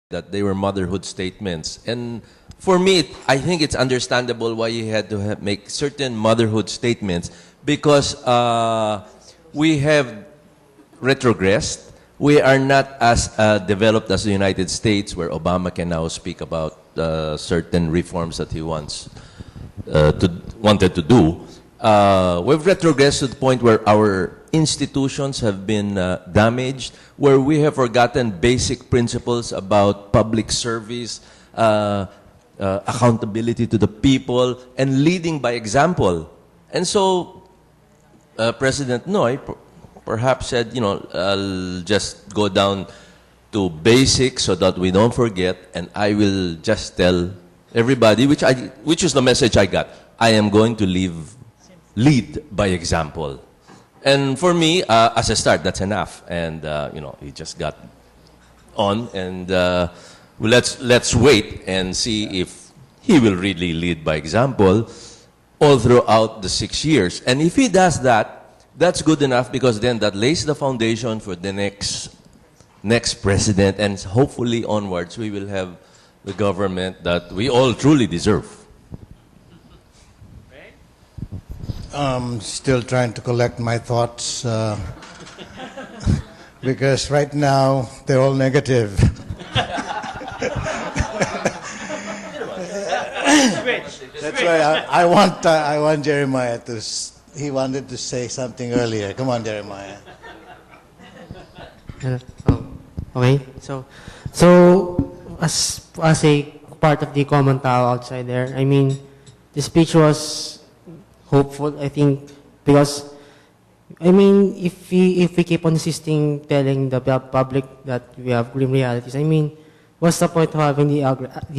that they were motherhood statements. And for me, I think it's understandable why he had to make certain motherhood statements because we have retrogressed. We are not as developed as the United States, where Obama can now speak about certain reforms that he wanted to do. We've retrogressed to the point where our institutions have been damaged, where we have forgotten basic principles about public service, accountability to the people, and leading by example. And so President Noy perhaps said, you know, I'll just go down to basics so that we don't forget, and I will just tell everybody, which is the message I got. I am going to lead by example. And for me, as a start, that's enough. And, you know, he just got on. And let's wait and see if he will really lead by example all throughout the 6 years. And if he does that, that's good enough because then that lays the foundation for the next president. And hopefully onwards, we will have the government that we all truly deserve. Still trying to collect my thoughts because right now they're all negative. That's why I want Jeremiah to. He wanted to say something earlier. Come on, Jeremiah. Okay. So as a part of the common tao outside there, I mean, the speech was hopeful, I think, because, I mean, if we keep on insisting telling the public that we have grim realities, I mean, what's the point of having the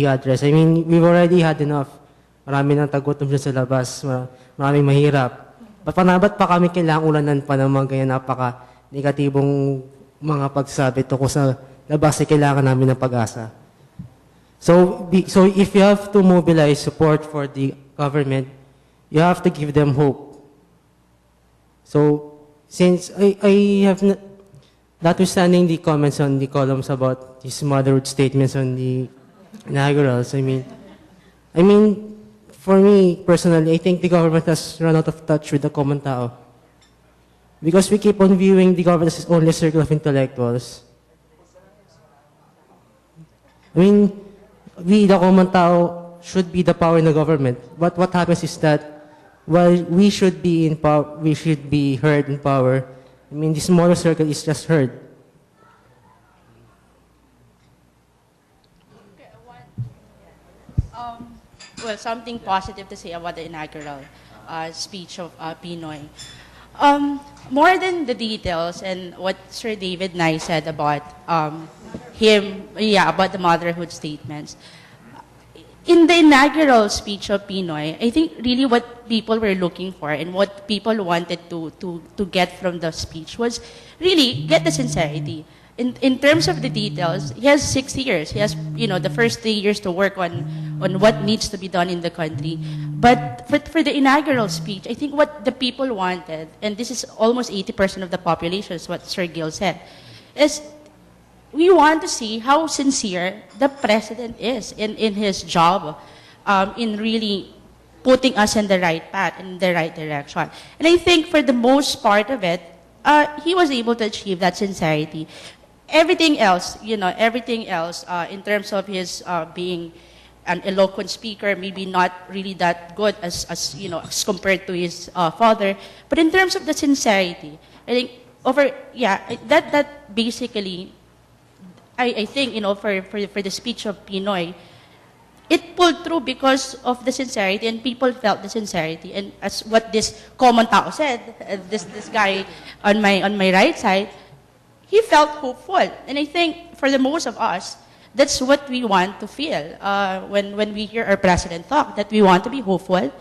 address? I mean, we've already had enough. Marami nang tagutom dyan sa labas, maraming mahirap. Ba't pa kami kailangang ulanan pa ng mga ganyan napaka-negatibong mga pagsabi tungkol sa labas ay kailangan namin ng pag-asa. So if you have to mobilize support for the government, you have to give them hope. So, since I have not, notwithstanding the comments on the columns about his motherhood statements on the inaugurals, I mean, for me personally, I think the government has run out of touch with the common tao. Because we keep on viewing the government as only a circle of intellectuals. I mean, we, the common tao, should be the power in the government. But what happens is that while we should be in power, we should be heard in power. I mean, the smaller circle is just heard. Well, something positive to say about the inaugural speech of Pinoy. More than the details and what Sir David Nye said about about the motherhood statements. In the inaugural speech of Pinoy, I think really what people were looking for and what people wanted to get from the speech was really get the sincerity. In terms of the details, he has 6 years. He has, you know, the first 3 years to work on what needs to be done in the country. But for the inaugural speech, I think what the people wanted, and this is almost 80% of the population, is what Sir Gil said, is we want to see how sincere the president is in his job, in really putting us in the right path, in the right direction. And I think for the most part of it, he was able to achieve that sincerity. Everything else, in terms of his being an eloquent speaker, maybe not really that good as compared to his father. But in terms of the sincerity, I think that basically, I think, for the speech of Pinoy, it pulled through because of the sincerity, and people felt the sincerity. And as what this common tao said, this guy on my right side, he felt hopeful. And I think for the most of us, that's what we want to feel when we hear our president talk, that we want to be hopeful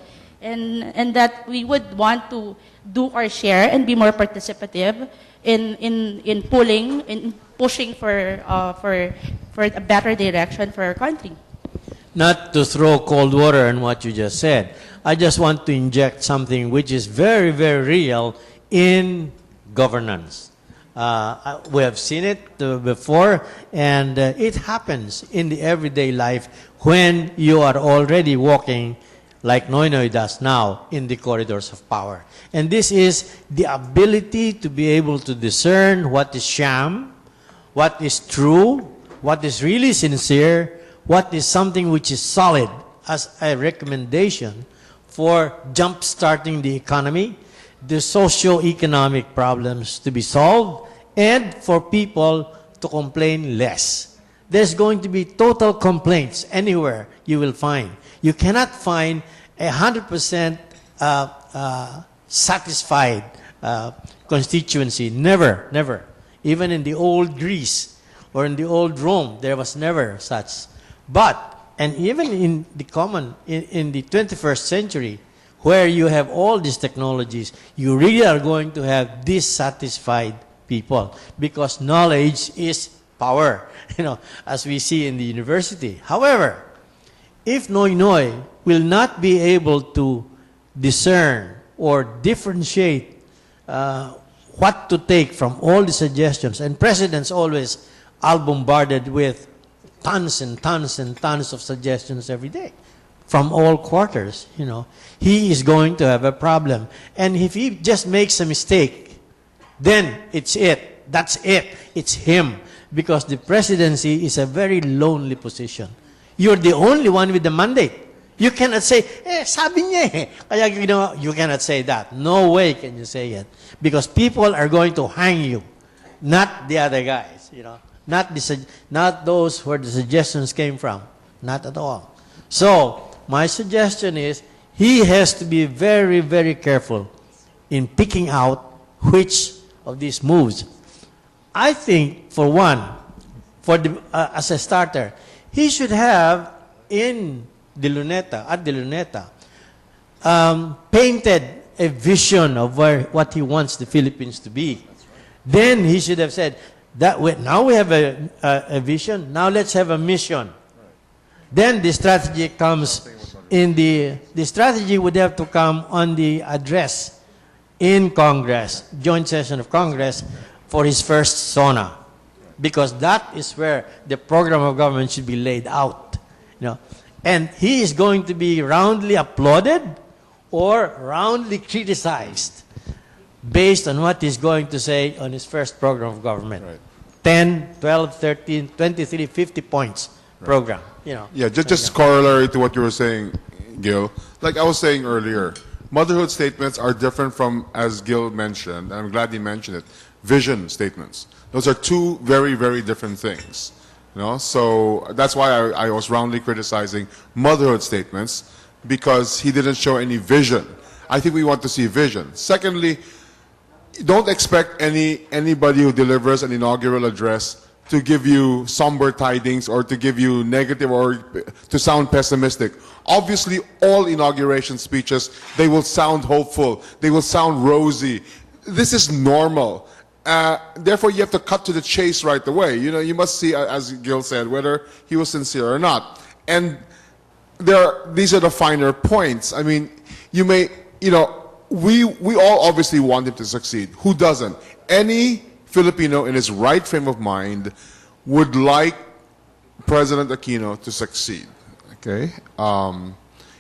and that we would want to do our share and be more participative in pushing for a better direction for our country. Not to throw cold water on what you just said, I just want to inject something which is very, very real in governance. We have seen it before, and it happens in the everyday life when you are already walking like Noynoy does now in the corridors of power. And this is the ability to be able to discern what is sham, what is true, what is really sincere, what is something which is solid as a recommendation for jump-starting the economy, the socio-economic problems to be solved, and for people to complain less. There's going to be total complaints anywhere you will find. You cannot find 100% satisfied constituency. Never, never. Even in the old Greece or in the old Rome, there was never such. But, and even in the in the 21st century, where you have all these technologies, you really are going to have dissatisfied people because knowledge is power, as we see in the university. However, if Noynoy will not be able to discern or differentiate what to take from all the suggestions, and presidents always are bombarded with tons and tons and tons of suggestions every day from all quarters, he is going to have a problem. And if he just makes a mistake, then it's it. That's it. It's him. Because the presidency is a very lonely position. You're the only one with the mandate. You cannot say, sabi niya eh. Kaya, you cannot say that. No way can you say it. Because people are going to hang you, not the other guys, not those where the suggestions came from. Not at all. So, my suggestion is, he has to be very, very careful in picking out which of these moves. I think, for one, as a starter, he should have at the Luneta, painted a vision of what he wants the Philippines to be. Then he should have said, now we have a vision, now let's have a mission. Then the strategy comes the strategy would have to come on the address in Congress, joint session of Congress, for his first SONA. Because that is where the program of government should be laid out. And he is going to be roundly applauded or roundly criticized based on what he's going to say on his first program of government. Right. 10, 12, 13, 23, 50 points program. Yeah, just corollary to what you were saying, Gil. Like I was saying earlier, motherhood statements are different from, as Gil mentioned, and I'm glad he mentioned it, vision statements. Those are two very, very different things. So that's why I was roundly criticizing motherhood statements, because he didn't show any vision. I think we want to see vision. Secondly, don't expect anybody who delivers an inaugural address to give you somber tidings or to give you negative or to sound pessimistic. Obviously, all inauguration speeches, they will sound hopeful. They will sound rosy. This is normal. Therefore, you have to cut to the chase right away. You must see, as Gil said, whether he was sincere or not. And these are the finer points. I mean, we all obviously want him to succeed. Who doesn't? Any Filipino in his right frame of mind would like President Aquino to succeed. Okay.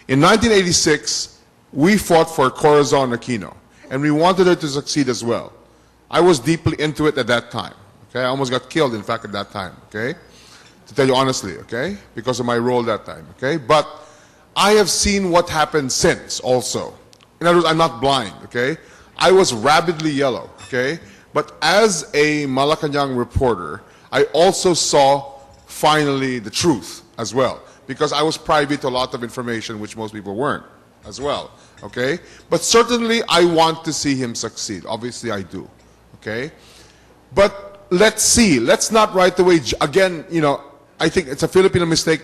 In 1986, we fought for Corazon Aquino, and we wanted her to succeed as well. I was deeply into it at that time. Okay, I almost got killed, in fact, at that time. Okay, to tell you honestly. Okay, because of my role that time. Okay, but I have seen what happened since also. In other words, I'm not blind. Okay, I was rabidly yellow. Okay, but as a Malacanang reporter, I also saw finally the truth as well, because I was privy to a lot of information which most people weren't as well. Okay, but certainly I want to see him succeed. Obviously, I do. Okay, but let's see. Let's not right away. Again, I think it's a Filipino mistake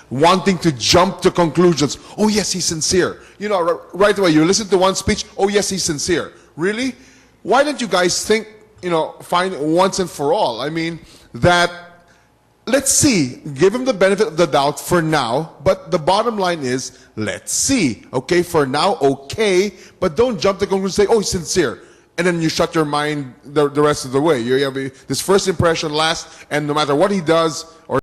wanting to jump to conclusions. Oh yes, he's sincere. Right away you listen to one speech. Oh yes, he's sincere. Really? Why don't you guys think? Find once and for all. I mean that. Let's see. Give him the benefit of the doubt for now. But the bottom line is, let's see. Okay, for now, okay. But don't jump to conclusions and say, oh, he's sincere. and then you shut your mind the rest of the way. You have this first impression last, and no matter what he does or